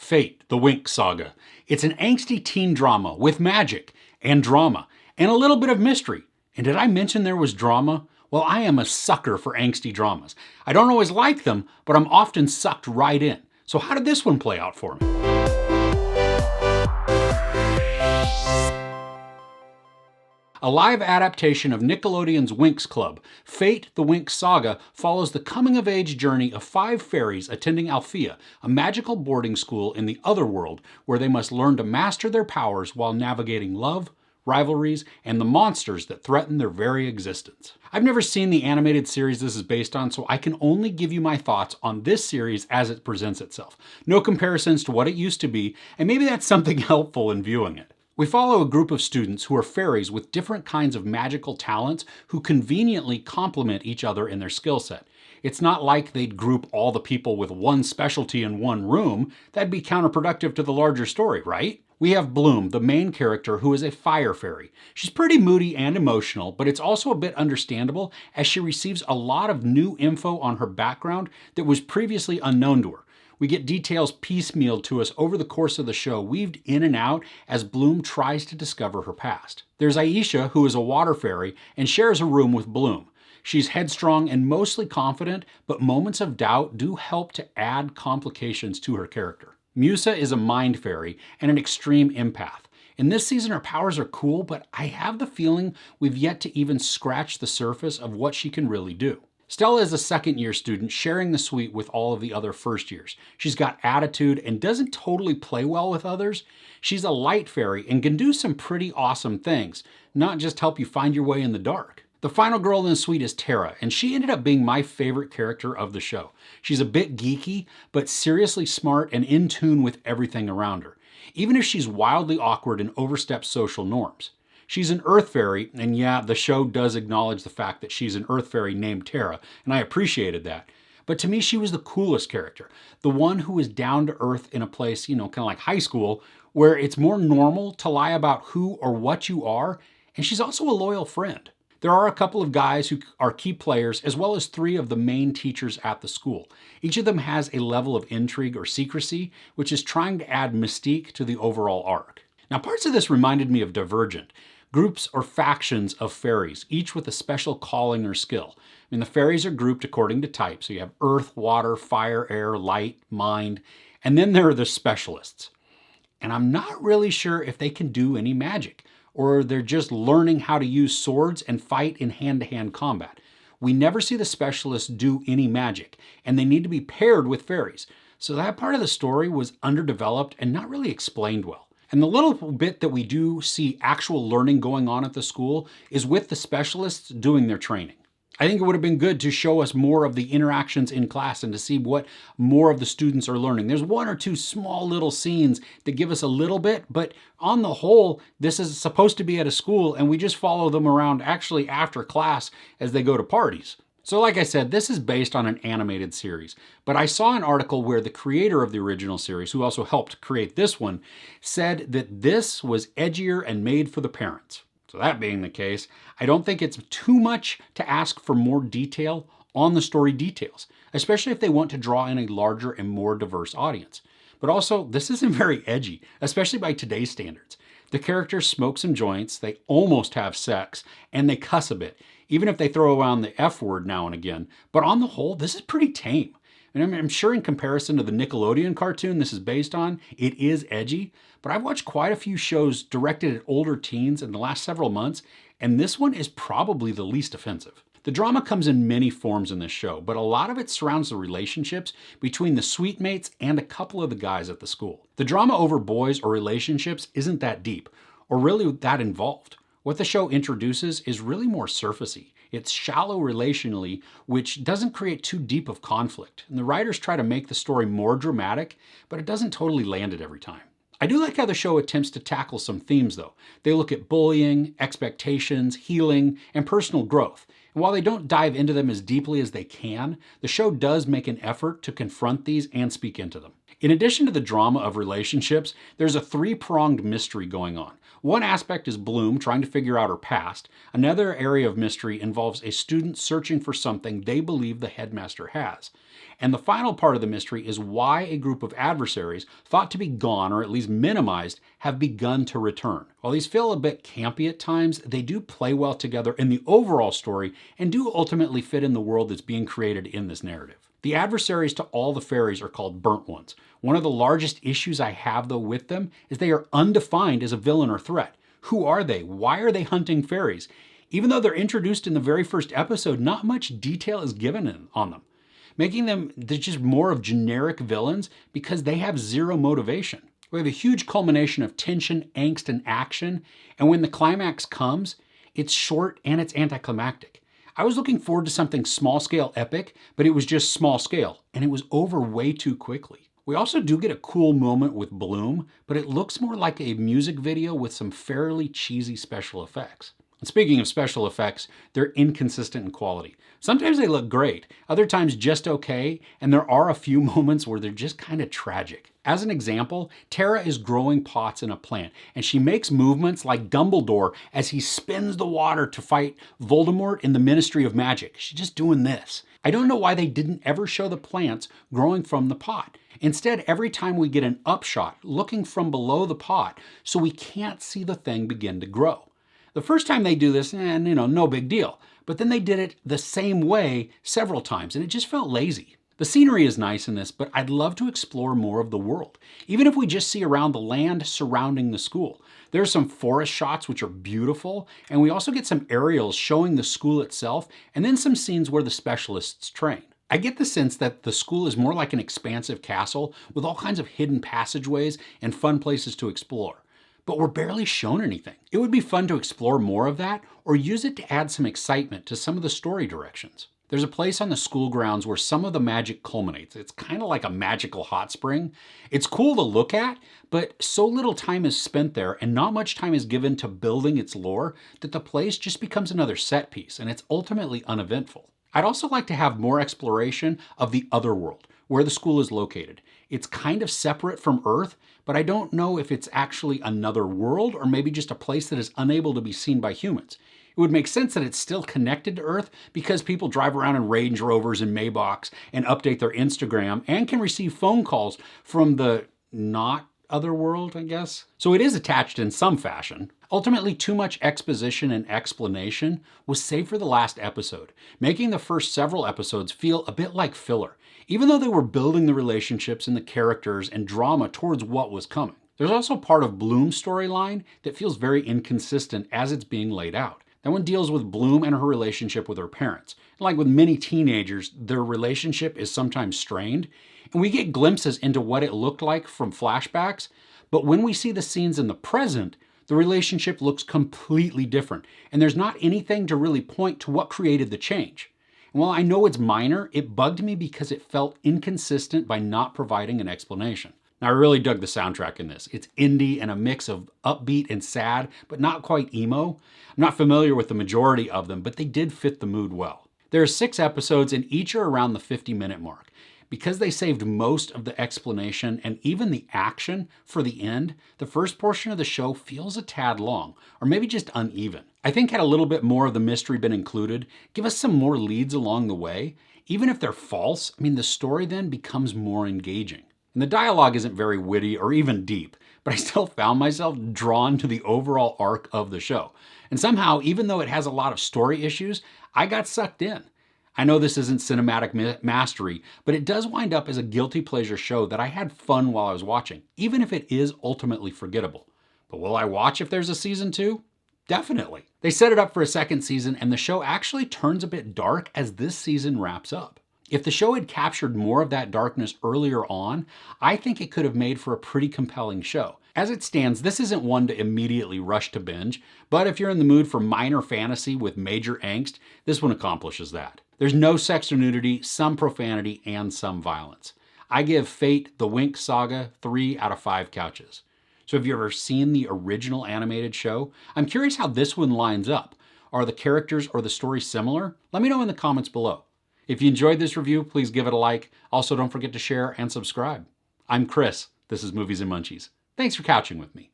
Fate, the Winx Saga. It's an angsty teen drama with magic and drama and a little bit of mystery. And did I mention there was drama? Well, I am a sucker for angsty dramas. I don't always like them, but I'm often sucked right in. So how did this one play out for me? A live adaptation of Nickelodeon's Winx Club, Fate, the Winx Saga, follows the coming-of-age journey of 5 fairies attending Alfea, a magical boarding school in the Otherworld, where they must learn to master their powers while navigating love, rivalries, and the monsters that threaten their very existence. I've never seen the animated series this is based on, so I can only give you my thoughts on this series as it presents itself. No comparisons to what it used to be, and maybe that's something helpful in viewing it. We follow a group of students who are fairies with different kinds of magical talents who conveniently complement each other in their skill set. It's not like they'd group all the people with one specialty in one room. That'd be counterproductive to the larger story, right? We have Bloom, the main character, who is a fire fairy. She's pretty moody and emotional, but it's also a bit understandable as she receives a lot of new info on her background that was previously unknown to her. We get details piecemealed to us over the course of the show, weaved in and out as Bloom tries to discover her past. There's Aisha, who is a water fairy and shares a room with Bloom. She's headstrong and mostly confident, but moments of doubt do help to add complications to her character. Musa is a mind fairy and an extreme empath. In this season, her powers are cool, but I have the feeling we've yet to even scratch the surface of what she can really do. Stella is a second-year student sharing the suite with all of the other first years. She's got attitude and doesn't totally play well with others. She's a light fairy and can do some pretty awesome things, not just help you find your way in the dark. The final girl in the suite is Tara, and she ended up being my favorite character of the show. She's a bit geeky, but seriously smart and in tune with everything around her, even if she's wildly awkward and oversteps social norms. She's an Earth Fairy, and yeah, the show does acknowledge the fact that she's an Earth Fairy named Tara, and I appreciated that. But to me, she was the coolest character. The one who is down to earth in a place, kind of like high school, where it's more normal to lie about who or what you are, and she's also a loyal friend. There are a couple of guys who are key players, as well as 3 of the main teachers at the school. Each of them has a level of intrigue or secrecy, which is trying to add mystique to the overall arc. Now, parts of this reminded me of Divergent. Groups or factions of fairies, each with a special calling or skill. The fairies are grouped according to type. So you have earth, water, fire, air, light, mind, and then there are the specialists. And I'm not really sure if they can do any magic, or they're just learning how to use swords and fight in hand-to-hand combat. We never see the specialists do any magic, and they need to be paired with fairies. So that part of the story was underdeveloped and not really explained well. And the little bit that we do see actual learning going on at the school is with the specialists doing their training. I think it would have been good to show us more of the interactions in class and to see what more of the students are learning. There's 1 or 2 small little scenes that give us a little bit, but on the whole, this is supposed to be at a school and we just follow them around actually after class as they go to parties. So like I said, this is based on an animated series, but I saw an article where the creator of the original series, who also helped create this one, said that this was edgier and made for the parents. So that being the case, I don't think it's too much to ask for more detail on the story details, especially if they want to draw in a larger and more diverse audience. But also, this isn't very edgy, especially by today's standards. The characters smoke some joints, they almost have sex, and they cuss a bit, even if they throw around the F word now and again. But on the whole, this is pretty tame. And I'm sure in comparison to the Nickelodeon cartoon this is based on, it is edgy, but I've watched quite a few shows directed at older teens in the last several months, and this one is probably the least offensive. The drama comes in many forms in this show, but a lot of it surrounds the relationships between the suite mates and a couple of the guys at the school. The drama over boys or relationships isn't that deep, or really that involved. What the show introduces is really more surfacey. It's shallow relationally, which doesn't create too deep of conflict. And the writers try to make the story more dramatic, but it doesn't totally land it every time. I do like how the show attempts to tackle some themes though. They look at bullying, expectations, healing, and personal growth. And while they don't dive into them as deeply as they can, the show does make an effort to confront these and speak into them. In addition to the drama of relationships, there's a three-pronged mystery going on. One aspect is Bloom trying to figure out her past. Another area of mystery involves a student searching for something they believe the headmaster has. And the final part of the mystery is why a group of adversaries, thought to be gone or at least minimized, have begun to return. While these feel a bit campy at times, they do play well together in the overall story and do ultimately fit in the world that's being created in this narrative. The adversaries to all the fairies are called Burnt Ones. One of the largest issues I have, though, with them is they are undefined as a villain or threat. Who are they? Why are they hunting fairies? Even though they're introduced in the very first episode, not much detail is given on them, making them just more of generic villains because they have zero motivation. We have a huge culmination of tension, angst, and action, and when the climax comes, it's short and it's anticlimactic. I was looking forward to something small-scale epic, but it was just small-scale, and it was over way too quickly. We also do get a cool moment with Bloom, but it looks more like a music video with some fairly cheesy special effects. And speaking of special effects, they're inconsistent in quality. Sometimes they look great, other times just okay, and there are a few moments where they're just kind of tragic. As an example, Tara is growing pots in a plant, and she makes movements like Dumbledore as he spins the water to fight Voldemort in the Ministry of Magic. She's just doing this. I don't know why they didn't ever show the plants growing from the pot. Instead, every time we get an upshot looking from below the pot, so we can't see the thing begin to grow. The first time they do this, no big deal. But then they did it the same way several times, and it just felt lazy. The scenery is nice in this, but I'd love to explore more of the world, even if we just see around the land surrounding the school. There are some forest shots which are beautiful, and we also get some aerials showing the school itself, and then some scenes where the specialists train. I get the sense that the school is more like an expansive castle with all kinds of hidden passageways and fun places to explore. But we're barely shown anything. It would be fun to explore more of that or use it to add some excitement to some of the story directions. There's a place on the school grounds where some of the magic culminates. It's kind of like a magical hot spring. It's cool to look at, but so little time is spent there and not much time is given to building its lore that the place just becomes another set piece and it's ultimately uneventful. I'd also like to have more exploration of the Otherworld, where the school is located. It's kind of separate from Earth, but I don't know if it's actually another world or maybe just a place that is unable to be seen by humans. It would make sense that it's still connected to Earth because people drive around in Range Rovers and Maybachs and update their Instagram and can receive phone calls from the not Otherworld, I guess. So it is attached in some fashion. Ultimately, too much exposition and explanation was saved for the last episode, making the first several episodes feel a bit like filler, even though they were building the relationships and the characters and drama towards what was coming. There's also part of Bloom's storyline that feels very inconsistent as it's being laid out. That one deals with Bloom and her relationship with her parents. Like with many teenagers, their relationship is sometimes strained, and we get glimpses into what it looked like from flashbacks, but when we see the scenes in the present, the relationship looks completely different, and there's not anything to really point to what created the change. And while I know it's minor, it bugged me because it felt inconsistent by not providing an explanation. Now, I really dug the soundtrack in this. It's indie and a mix of upbeat and sad, but not quite emo. I'm not familiar with the majority of them, but they did fit the mood well. There are 6 episodes and each are around the 50-minute mark. Because they saved most of the explanation and even the action for the end, the first portion of the show feels a tad long, or maybe just uneven. I think had a little bit more of the mystery been included, give us some more leads along the way, even if they're false, the story then becomes more engaging. And the dialogue isn't very witty or even deep, but I still found myself drawn to the overall arc of the show. And somehow, even though it has a lot of story issues, I got sucked in. I know this isn't cinematic mastery, but it does wind up as a guilty pleasure show that I had fun while I was watching, even if it is ultimately forgettable. But will I watch if there's a season 2? Definitely. They set it up for a second season, and the show actually turns a bit dark as this season wraps up. If the show had captured more of that darkness earlier on, I think it could have made for a pretty compelling show. As it stands, this isn't one to immediately rush to binge, but if you're in the mood for minor fantasy with major angst, this one accomplishes that. There's no sex or nudity, some profanity, and some violence. I give Fate the Winx Saga 3 out of 5 couches. So have you ever seen the original animated show? I'm curious how this one lines up. Are the characters or the story similar? Let me know in the comments below. If you enjoyed this review, please give it a like. Also, don't forget to share and subscribe. I'm Chris. This is Movies and Munchies. Thanks for couching with me.